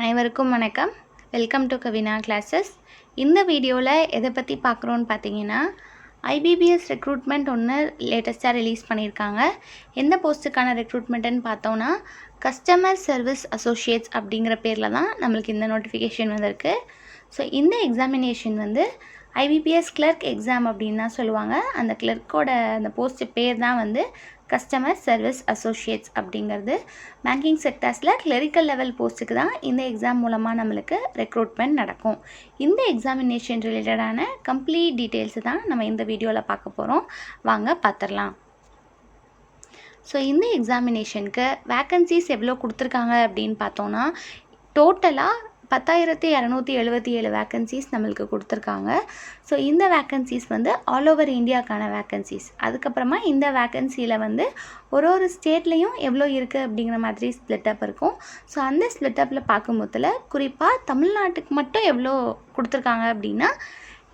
அனைவருக்கும் வணக்கம். Welcome to Kavina classes. இந்த வீடியோவில் எதை பற்றி பார்க்குறோன்னு பார்த்தீங்கன்னா, ஐபிபிஎஸ் ரெக்ரூட்மெண்ட் ஒன்று லேட்டஸ்ட்டாக ரிலீஸ் பண்ணியிருக்காங்க. எந்த போஸ்ட்டுக்கான ரெக்ரூட்மெண்ட்டுன்னு பார்த்தோன்னா, கஸ்டமர் சர்வீஸ் அசோசியேட்ஸ் அப்படிங்கிற பேரில் தான் நம்மளுக்கு இந்த நோட்டிஃபிகேஷன் வந்திருக்கு. ஸோ இந்த எக்ஸாமினேஷன் வந்து ஐபிபிஎஸ் கிளர்க் எக்ஸாம் அப்படின்னு தான் சொல்லுவாங்க. அந்த கிளர்க்கோட அந்த போஸ்ட்டு பேர் தான் வந்து கஸ்டமர் சர்வீஸ் அசோசியேட்ஸ் அப்படிங்கிறது. பேங்கிங் செக்டர்ஸில் கிளரிக்கல் லெவல் போஸ்ட்டுக்கு தான் இந்த எக்ஸாம் மூலமாக நம்மளுக்கு ரெக்ரூட்மெண்ட் நடக்கும். இந்த எக்ஸாமினேஷன் ரிலேட்டடான கம்ப்ளீட் டீட்டெயில்ஸு தான் நம்ம இந்த வீடியோவில் பார்க்க போகிறோம். வாங்க பார்த்துடலாம். ஸோ இந்த எக்ஸாமினேஷனுக்கு வேக்கன்சிஸ் எவ்வளோ கொடுத்துருக்காங்க அப்படின்னு பார்த்தோன்னா, டோட்டலாக 10,277 வேக்கன்சிஸ் நம்மளுக்கு கொடுத்துருக்காங்க. ஸோ இந்த வேக்கன்சிஸ் வந்து ஆல் ஓவர் இந்தியாவுக்கான வேக்கன்சிஸ். அதுக்கப்புறமா இந்த வேக்கன்சியில் வந்து ஒரு ஸ்டேட்லேயும் எவ்வளோ இருக்குது அப்படிங்கிற மாதிரி ஸ்ப்ளிட்டப் இருக்கும். ஸோ அந்த ஸ்ப்ளிட்டப்பில் பார்க்கும்போதில் குறிப்பாக தமிழ்நாட்டுக்கு மட்டும் எவ்வளோ கொடுத்துருக்காங்க அப்படின்னா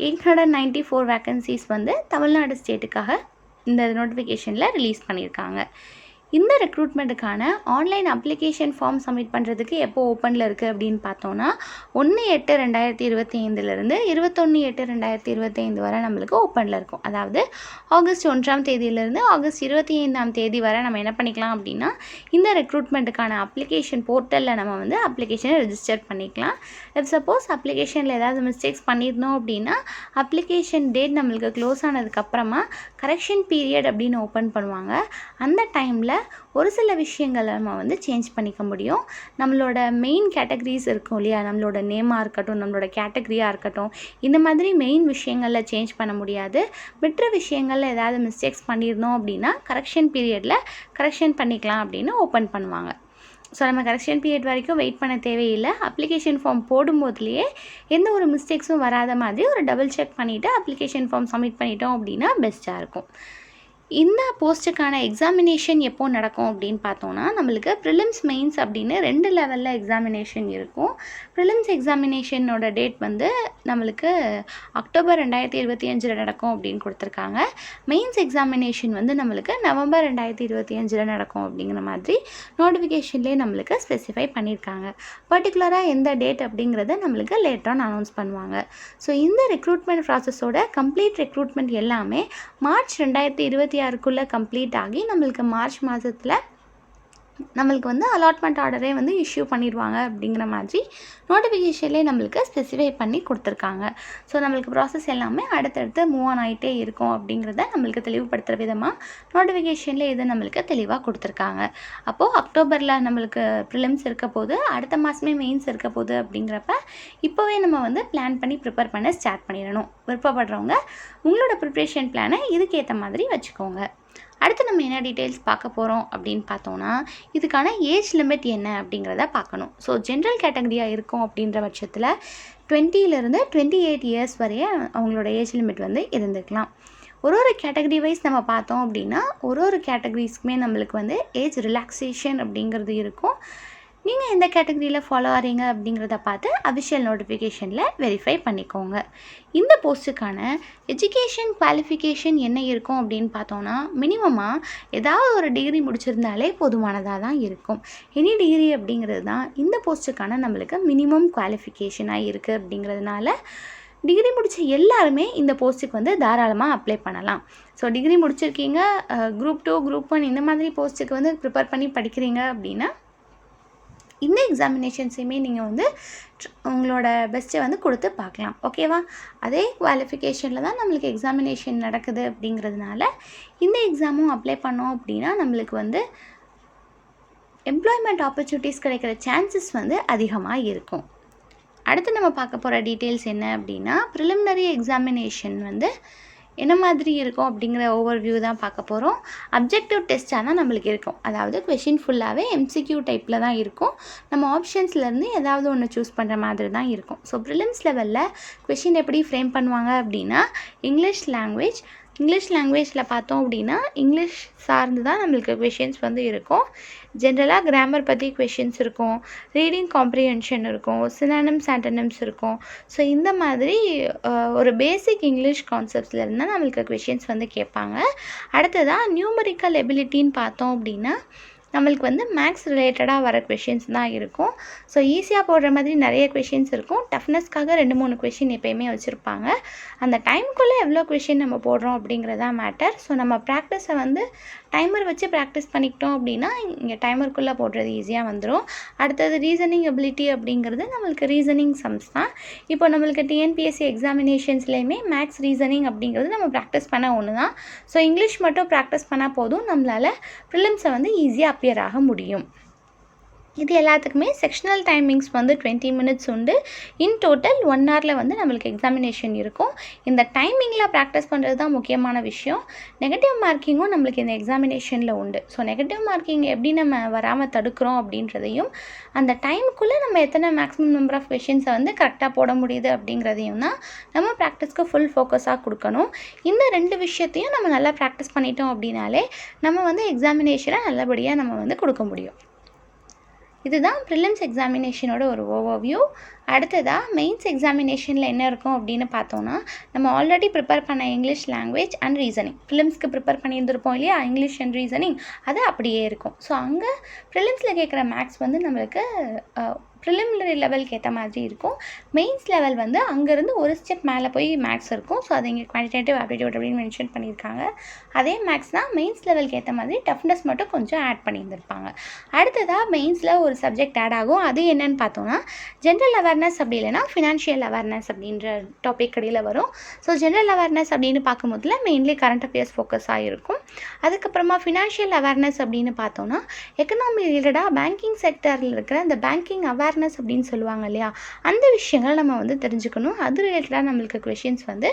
894 வேக்கன்சிஸ் வந்து தமிழ்நாடு ஸ்டேட்டுக்காக இந்த நோட்டிஃபிகேஷனில் ரிலீஸ் பண்ணியிருக்காங்க. இந்த ரெக்ரூட்மெண்ட்டுக்கான ஆன்லைன் அப்ளிகேஷன் ஃபார்ம் சப்மிட் பண்ணுறதுக்கு எப்போ ஓப்பனில் இருக்குது அப்படின்னு பார்த்தோன்னா 1/8/2025 21/8/2025 வரை நம்மளுக்கு ஓப்பனில் இருக்கும். அதாவது ஆகஸ்ட் 1ஆம் தேதியிலேருந்து ஆகஸ்ட் 25ஆம் தேதி வரை நம்ம என்ன பண்ணிக்கலாம் அப்படின்னா, இந்த ரெக்ரூட்மெண்ட்டுக்கான அப்ளிகேஷன் போர்ட்டலில் நம்ம வந்து அப்ளிகேஷனை ரெஜிஸ்டர் பண்ணிக்கலாம். இஃப் சப்போஸ் அப்ளிகேஷனில் ஏதாவது மிஸ்டேக்ஸ் பண்ணியிருந்தோம் அப்படின்னா, அப்ளிகேஷன் டேட் நம்மளுக்கு க்ளோஸ் ஆனதுக்கப்புறமா கரெக்ஷன் பீரியட் அப்படின்னு ஓப்பன் பண்ணுவாங்க. அந்த டைமில் ஒரு சில விஷயங்களை நம்ம வந்து சேஞ்ச் பண்ணிக்க முடியும். நம்மளோட மெயின் கேட்டகரிஸ் இருக்கும் இல்லையா, நம்மளோட நேமாக இருக்கட்டும், நம்மளோட கேட்டகரியாக இருக்கட்டும், இந்த மாதிரி மெயின் விஷயங்களில் சேஞ்ச் பண்ண முடியாது. மற்ற விஷயங்களில் ஏதாவது மிஸ்டேக்ஸ் பண்ணியிருந்தோம் அப்படின்னா கரெக்ஷன் பீரியடில் கரெக்ஷன் பண்ணிக்கலாம் அப்படின்னு ஓப்பன் பண்ணுவாங்க. ஸோ நம்ம கரெக்ஷன் பீரியட் வரைக்கும் வெயிட் பண்ண தேவையில்லை. அப்ளிகேஷன் ஃபார்ம் போடும்போதுலேயே எந்த ஒரு மிஸ்டேக்ஸும் வராத மாதிரி ஒரு டபுள் செக் பண்ணிவிட்டு அப்ளிகேஷன் ஃபார்ம் சப்மிட் பண்ணிட்டோம் அப்படின்னா பெஸ்ட்டாக இருக்கும். இந்த போஸ்ட்டுக்கான எக்ஸாமினேஷன் எப்போ நடக்கும் அப்படின்னு பார்த்தோன்னா, நம்மளுக்கு ப்ரிலிம்ஸ் மெயின்ஸ் அப்படின்னு 2 லெவலில் எக்ஸாமினேஷன் இருக்கும். ப்ரிலிம்ஸ் எக்ஸாமினேஷனோட டேட் வந்து நம்மளுக்கு அக்டோபர் 2025 நடக்கும் அப்படின்னு கொடுத்துருக்காங்க. மெயின்ஸ் எக்ஸாமினேஷன் வந்து நம்மளுக்கு நவம்பர் 2025 நடக்கும் அப்படிங்கிற மாதிரி நோட்டிஃபிகேஷன்லேயே நம்மளுக்கு ஸ்பெசிஃபை பண்ணியிருக்காங்க. பர்டிகுலராக எந்த டேட் அப்படிங்கிறத நம்மளுக்கு லேட்டராக அனௌன்ஸ் பண்ணுவாங்க. ஸோ இந்த ரெக்ரூட்மெண்ட் ப்ராசஸோட கம்ப்ளீட் ரெக்ரூட்மெண்ட் எல்லாமே மார்ச் 2026க்குள்ளே கம்ப்ளீட் ஆகி நம்மளுக்கு மார்ச் மாதத்தில் நம்மளுக்கு வந்து அலாட்மெண்ட் ஆர்டரே வந்து இஷ்யூ பண்ணிடுவாங்க அப்படிங்கிற மாதிரி நோட்டிஃபிகேஷன்லேயே நம்மளுக்கு ஸ்பெசிஃபை பண்ணி கொடுத்துருக்காங்க. ஸோ நம்மளுக்கு ப்ராசஸ் எல்லாமே அடுத்தடுத்து மூவ் ஆன் ஆகிட்டே இருக்கும் அப்படிங்கிறத நம்மளுக்கு தெளிவுபடுத்துகிற விதமாக நோட்டிஃபிகேஷனில் இது நம்மளுக்கு தெளிவாக கொடுத்துருக்காங்க. அப்போது அக்டோபரில் நம்மளுக்கு ப்ரிலிம்ஸ் இருக்க போது, அடுத்த மாதமே மெயின்ஸ் இருக்க போது அப்படிங்கிறப்ப இப்போவே நம்ம வந்து பிளான் பண்ணி ப்ரிப்பேர் பண்ண ஸ்டார்ட் பண்ணிடணும். விருப்பப்படுறவங்க உங்களோட ப்ரிப்ரேஷன் பிளானை இதுக்கேற்ற மாதிரி வச்சுக்கோங்க. அடுத்து நம்ம என்ன டீட்டெயில்ஸ் பார்க்க போகிறோம் அப்படின்னு பார்த்தோன்னா, இதுக்கான ஏஜ் லிமிட் என்ன அப்படிங்கிறத பார்க்கணும். ஸோ ஜென்ரல் கேட்டகரியாக இருக்கும் அப்படின்ற பட்சத்தில் 20லேருந்து 28 இயர்ஸ் வரைய அவங்களோட ஏஜ் லிமிட் வந்து இருந்துக்கலாம். ஒரு கேட்டகரி வைஸ் நம்ம பார்த்தோம் அப்படின்னா ஒரு கேட்டகரிஸ்க்குமே நம்மளுக்கு வந்து ஏஜ் ரிலாக்ஸேஷன் அப்படிங்கிறது இருக்கும். நீங்கள் எந்த கேட்டகரியில் ஃபாலோ ஆகிறீங்க அப்படிங்கிறத பார்த்து அஃபிஷியல் நோட்டிஃபிகேஷனில் வெரிஃபை பண்ணிக்கோங்க. இந்த போஸ்ட்டுக்கான எஜுகேஷன் குவாலிஃபிகேஷன் என்ன இருக்கும் அப்படின்னு பார்த்தோன்னா, மினிமமாக ஏதாவது ஒரு டிகிரி முடிச்சிருந்தாலே போதுமானதாக தான் இருக்கும். எனி டிகிரி அப்படிங்கிறது தான் இந்த போஸ்ட்டுக்கான நம்மளுக்கு மினிமம் குவாலிஃபிகேஷனாக இருக்குது. அப்படிங்கிறதுனால டிகிரி முடித்த எல்லாருமே இந்த போஸ்ட்டுக்கு வந்து தாராளமாக அப்ளை பண்ணலாம். ஸோ டிகிரி முடிச்சிருக்கீங்க, குரூப் 2 குரூப் 1 இந்த மாதிரி போஸ்ட்டுக்கு வந்து ப்ரிப்பேர் பண்ணி படிக்கிறீங்க அப்படின்னா இந்த எக்ஸாமினேஷன்ஸையுமே நீங்கள் வந்து உங்களோட பெஸ்ட்டை வந்து கொடுத்து பார்க்கலாம். ஓகேவா? அதே குவாலிஃபிகேஷனில் தான் நம்மளுக்கு எக்ஸாமினேஷன் நடக்குது அப்படிங்கிறதுனால இந்த எக்ஸாமும் அப்ளை பண்ணோம் அப்படின்னா நம்மளுக்கு வந்து எம்ப்ளாய்மெண்ட் ஆப்பர்ச்சுனிட்டிஸ் கிடைக்கிற சான்சஸ் வந்து அதிகமாக இருக்கும். அடுத்து நம்ம பார்க்க போகிற டீட்டெயில்ஸ் என்ன அப்படின்னா, ப்ரிலிமினரி எக்ஸாமினேஷன் வந்து என்ன மாதிரி இருக்கும் அப்படிங்கிற ஓவர்வியூ தான் பார்க்க போகிறோம். அப்ஜெக்டிவ் டெஸ்ட்டாக தான் நம்மளுக்கு இருக்கும். அதாவது கொஷின் ஃபுல்லாகவே எம்சிக்யூ டைப்பில் தான் இருக்கும். நம்ம ஆப்ஷன்ஸ்லேருந்து ஏதாவது ஒன்று சூஸ் பண்ணுற மாதிரி தான் இருக்கும். ஸோ ப்ரிலிம்ஸ் லெவலில் கொஷின் எப்படி ஃப்ரேம் பண்ணுவாங்க அப்படின்னா, இங்கிலீஷ் லாங்குவேஜில் பார்த்தோம் அப்படின்னா இங்கிலீஷ் சார்ந்து தான் நம்மளுக்கு கொஷின்ஸ் வந்து இருக்கும். ஜென்ரலாக கிராமர் பற்றி கொஷின்ஸ் இருக்கும், ரீடிங் காம்ப்ரிஹென்ஷன் இருக்கும், சினானிம்ஸ் ஆண்டனிம்ஸ் இருக்கும். ஸோ இந்த மாதிரி ஒரு பேசிக் இங்கிலீஷ் கான்செப்ட்ஸில் இருந்தால் நம்மளுக்கு கொஷின்ஸ் வந்து கேட்பாங்க. அடுத்ததாக நியூமரிக்கல் எபிலிட்டின்னு பார்த்தோம் அப்படின்னா நம்மளுக்கு வந்து மேக்ஸ் ரிலேட்டடாக வர கொஷின்ஸ் தான் இருக்கும். ஸோ ஈஸியாக போடுற மாதிரி நிறைய கொஷின்ஸ் இருக்கும். டஃப்னஸ்க்காக 2-3 கொஷின் எப்போயுமே வச்சுருப்பாங்க. அந்த டைமுக்குள்ளே எவ்வளோ கொஷின் நம்ம போடுறோம் அப்படிங்கிறதா மேட்டர். ஸோ நம்ம ப்ராக்டிஸை வந்து டைமர் வச்சு ப்ராக்டிஸ் பண்ணிக்கிட்டோம் அப்படின்னா இங்கே டைமருக்குள்ளே போடுறது ஈஸியாக வந்துடும். அடுத்தது ரீசனிங் எபிலிட்டி அப்படிங்கிறது நம்மளுக்கு ரீசனிங் சம்ஸ் தான். இப்போ நம்மளுக்கு டிஎன்பிஎஸ்சி எக்ஸாமினேஷன்ஸ்லேயுமே மேக்ஸ் ரீசனிங் அப்படிங்கிறது நம்ம ப்ராக்டிஸ் பண்ண ஒன்று தான். ஸோ இங்கிலீஷ் மட்டும் ப்ராக்டிஸ் பண்ணால் போதும், நம்மளால் ப்ரிலிம்ஸை வந்து ஈஸியாக அப்பியர் ஆக முடியும். இது எல்லாத்துக்குமே செக்ஷனல் டைமிங்ஸ் வந்து 20 மினிட்ஸ் உண்டு. இன் டோட்டல் 1 ஹவரில் வந்து நம்மளுக்கு எக்ஸாமினேஷன் இருக்கும். இந்த டைமிங்கில் ப்ராக்டிஸ் பண்ணுறது தான் முக்கியமான விஷயம். நெகட்டிவ் மார்க்கிங்கும் நம்மளுக்கு இந்த எக்ஸாமினேஷனில் உண்டு. ஸோ நெகட்டிவ் மார்க்கிங் எப்படி நம்ம வராமல் தடுக்கிறோம் அப்படின்றதையும், அந்த டைமுக்குள்ளே நம்ம எத்தனை மேக்ஸிமம் நம்பர் ஆஃப் கொஷின்ஸை வந்து கரெக்டாக போட முடியுது அப்படிங்கிறதையும் தான் நம்ம ப்ராக்டிஸ்க்கு ஃபுல் ஃபோக்கஸாக கொடுக்கணும். இந்த 2 விஷயத்தையும் நம்ம நல்லா ப்ராக்டிஸ் பண்ணிட்டோம் அப்படின்னாலே நம்ம வந்து எக்ஸாமினேஷனை நல்லபடியாக நம்ம வந்து கொடுக்க முடியும். இதுதான் ப்ரிலிம்ஸ் எக்ஸாமினேஷனோட ஒரு ஓவர்வியூ. அடுத்ததாக மெயின்ஸ் எக்ஸாமினேஷனில் என்ன இருக்கும் அப்படின்னு பார்த்தோன்னா, நம்ம ஆல்ரெடி ப்ரிப்பேர் பண்ண இங்கிலீஷ் லாங்குவேஜ் அண்ட் ரீசனிங், ப்ரிலிம்ஸ்க்கு ப்ரிப்பேர் பண்ணியிருந்திருப்போம் இல்லையா, இங்கிலீஷ் அண்ட் ரீசனிங், அது அப்படியே இருக்கும். ஸோ அங்கே ப்ரிலிம்ஸில் கேட்குற மேக்ஸ் வந்து நம்மளுக்கு ப்ரிலிமினரி லெவலுக்கு ஏற்ற மாதிரி இருக்கும். மெயின்ஸ் லெவல் வந்து அங்கேருந்து ஒரு ஸ்டெப் மேலே போய் மேக்ஸ் இருக்கும். ஸோ அது இங்கே குவான்டிடேட்டிவ் ஆப்டிடியூட் அப்படின்னு மென்ஷன் பண்ணியிருக்காங்க. அதே மேக்ஸ் தான் மெயின்ஸ் லெவலுக்கு ஏற்ற மாதிரி டஃப்னஸ் மட்டும் கொஞ்சம் ஆட் பண்ணியிருந்திருப்பாங்க. அடுத்ததாக மெயின்ஸில் ஒரு சப்ஜெக்ட் ஆட் ஆகும். அது என்னன்னு பார்த்தோன்னா ஜென்ரல் அவேர்னஸ், அப்படி இல்லைனா ஃபினான்ஷியல் அவேர்னஸ் அப்படின்ற டாபிக் இடையில் வரும். ஸோ ஜென்ரல் அவேர்னஸ் அப்படின்னு பார்க்கும்போதுல மெயின்லி கரண்ட் அஃபேர்ஸ் ஃபோக்கஸ் ஆகிருக்கும். அதுக்கப்புறமா ஃபினான்ஷியல் அவேர்னஸ் அப்படின்னு பார்த்தோன்னா எக்கனாமி ரிலேட்டடாக பேங்கிங் செக்டரில் இருக்கிற அந்த பேங்கிங் அவேர்னஸ் அப்படின்னு சொல்லுவாங்க இல்லையா, அந்த விஷயங்களை நம்ம வந்து தெரிஞ்சுக்கணும். அது ரிலேட்டடாக நம்மளுக்கு கொஷின்ஸ் வந்து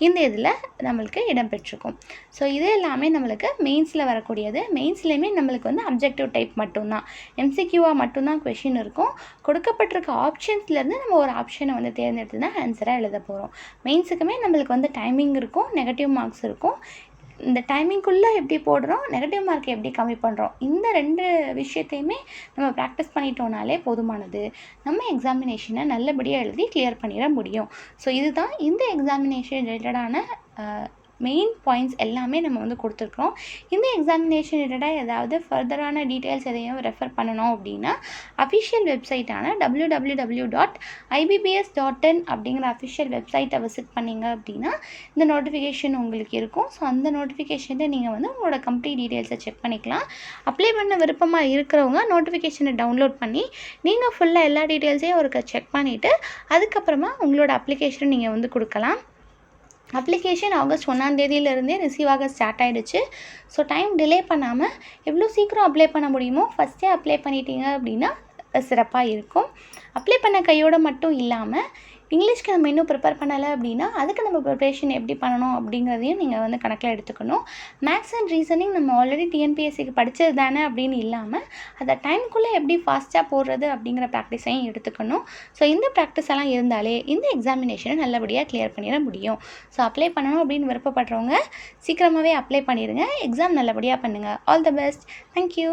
இந்த இதில் நம்மளுக்கு இடம்பெற்றிருக்கும். ஸோ இது எல்லாமே நம்மளுக்கு மெயின்ஸில் வரக்கூடியது. மெயின்ஸ்லேயுமே நம்மளுக்கு வந்து அப்ஜெக்டிவ் டைப் மட்டும்தான், எம்சிக்யூவாக மட்டும்தான் கொஷின் இருக்கும். கொடுக்கப்பட்டிருக்க ஆப்ஷன்ஸ்லேருந்து நம்ம ஒரு ஆப்ஷனை வந்து தேர்ந்தெடுத்து தான் ஆன்சராக எழுத போகிறோம். மெயின்ஸுக்குமே நம்மளுக்கு வந்து டைமிங் இருக்கும், நெகட்டிவ் மார்க்ஸ் இருக்கும். இந்த டைமிங்குள்ளே எப்படி போடுறோம், நெகட்டிவ் மார்க் எப்படி கம்மி பண்ணுறோம், இந்த 2 விஷயத்தையுமே நம்ம ப்ராக்டிஸ் பண்ணிட்டோம்னாலே போதுமானது. நம்ம எக்ஸாமினேஷனை நல்லபடியாக எழுதி கிளியர் பண்ணிட முடியும். ஸோ இதுதான் இந்த எக்ஸாமினேஷன் ரிலேட்டடான மெயின் பாயிண்ட்ஸ் எல்லாமே நம்ம வந்து கொடுத்துருக்குறோம். இந்த எக்ஸாமினேஷன் ரிலேட்டடாக ஏதாவது ஃபர்தரான டீட்டெயில்ஸ் எதையும் ரெஃபர் பண்ணணும் அப்படின்னா அஃபிஷியல் வெப்சைட்டான www.ibbs.in அப்படிங்கிற அஃபிஷியல் வெப்சைட்டை விசிட் பண்ணிங்க அப்படின்னா இந்த நோட்டிஃபிகேஷன் உங்களுக்கு இருக்கும். ஸோ அந்த நோட்டிஃபிகேஷனில் நீங்கள் வந்து உங்களோட கம்ப்ளீட் டீட்டெயில்ஸை செக் பண்ணிக்கலாம். அப்ளை பண்ண விருப்பமாக இருக்கிறவங்க நோட்டிஃபிகேஷனை டவுன்லோட் பண்ணி நீங்கள் ஃபுல்லாக எல்லா டீட்டெயில்ஸையும் ஒரு செக் பண்ணிவிட்டு அதுக்கப்புறமா உங்களோட அப்ளிகேஷனை நீங்கள் வந்து கொடுக்கலாம். அப்ளிகேஷன் ஆகஸ்ட் 1ஆம் தேதியிலேருந்தே ரிசீவ் ஆக ஸ்டார்ட் ஆகிடுச்சு. ஸோ டைம் டிலே பண்ணாமல் எவ்வளோ சீக்கிரம் அப்ளை பண்ண முடியுமோ ஃபஸ்ட்டே அப்ளை பண்ணிட்டீங்க அப்படின்னா சிறப்பாக இருக்கும். அப்ளை பண்ண கையோடு மட்டும் இல்லாமல் இங்கிலீஷ்க்கு நம்ம இன்னும் ப்ரிப்பேர் பண்ணலை அப்படின்னா அதுக்கு நம்ம ப்ரிப்ரேஷன் எப்படி பண்ணணும் அப்படிங்கிறதையும் நீங்கள் வந்து கணக்கில் எடுத்துக்கணும். மேக்ஸ் அண்ட் ரீசனிங் நம்ம ஆல்ரெடி டிஎன்பிஎஸ்சிக்கு படித்தது தானே அப்படின்னு இல்லாமல் அதை டைமுக்குள்ளே எப்படி ஃபாஸ்ட்டாக போடுறது அப்படிங்கிற ப்ராக்டிஸையும் எடுத்துக்கணும். ஸோ இந்த ப்ராக்டிஸ் எல்லாம் இருந்தாலே இந்த எக்ஸாமினேஷனை நல்லபடியாக கிளியர் பண்ணிட முடியும். ஸோ அப்ளை பண்ணணும் அப்படின்னு விருப்பப்படுறவங்க சீக்கிரமாகவே அப்ளை பண்ணிடுங்க. எக்ஸாம் நல்லபடியாக பண்ணுங்கள். All the best. தேங்க்யூ.